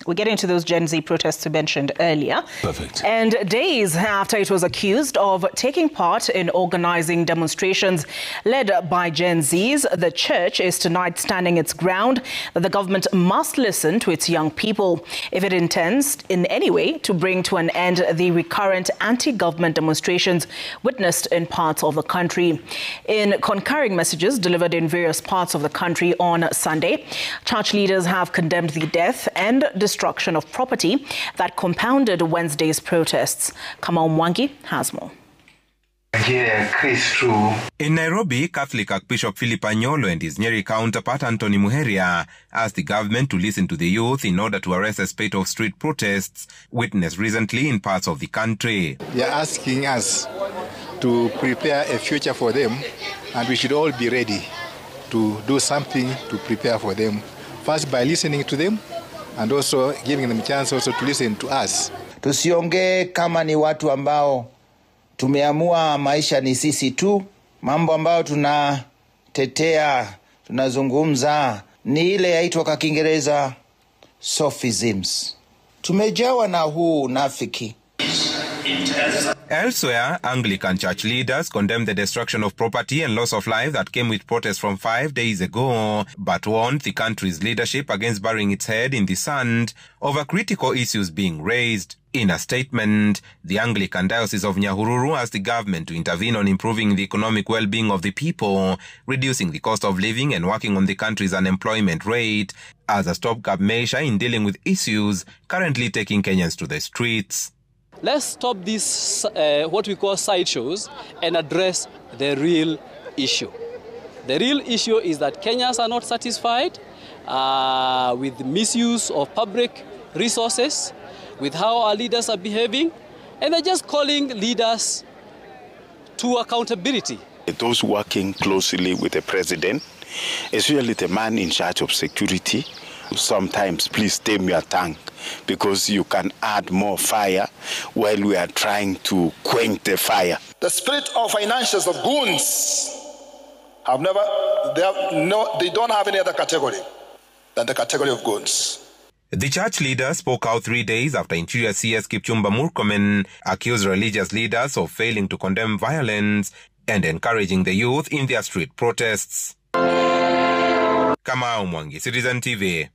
We get into those Gen Z protests we mentioned earlier. Perfect. And days after it was accused of taking part in organizing demonstrations led by Gen Zs, the church is tonight standing its ground that the government must listen to its young people if it intends in any way to bring to an end the recurrent anti-government demonstrations witnessed in parts of the country. In concurring messages delivered in various parts of the country on Sunday, church leaders have condemned the death and destruction of property that compounded Wednesday's protests. Kamau Mwangi has more. In Nairobi, Catholic Archbishop Anyolo and his Nyeri counterpart Anthony Muheria asked the government to listen to the youth in order to arrest a spate of street protests witnessed recently in parts of the country. They are asking us to prepare a future for them, and we should all be ready to do something to prepare for them. First, by listening to them, and also giving them a chance also to listen to us. Tusiongee kama ni watu ambao tumeamua maisha ni sisi tu. Mambo ambayo tunatetea, tunazungumza ni ile yaitwa kwa Kiingereza sophisms. Tumejawa na huu unafiki. Elsewhere, Anglican church leaders condemned the destruction of property and loss of life that came with protests from 5 days ago, but warned the country's leadership against burying its head in the sand over critical issues being raised. In a statement, the Anglican Diocese of Nyahururu asked the government to intervene on improving the economic well-being of the people, reducing the cost of living and working on the country's unemployment rate as a stopgap measure in dealing with issues currently taking Kenyans to the streets. Let's stop these, what we call sideshows, and address the real issue. The real issue is that Kenyans are not satisfied with the misuse of public resources, with how our leaders are behaving, and they're just calling leaders to accountability. Those working closely with the president, especially the man in charge of security, sometimes please tame your tongue, because you can add more fire while we are trying to quench the fire. The spirit of financiers, of goons, they don't have any other category than the category of goons. The church leader spoke out 3 days after Interior CS Kipchumba Murkomen accused religious leaders of failing to condemn violence and encouraging the youth in their street protests. Kamau Mwangi, Citizen TV.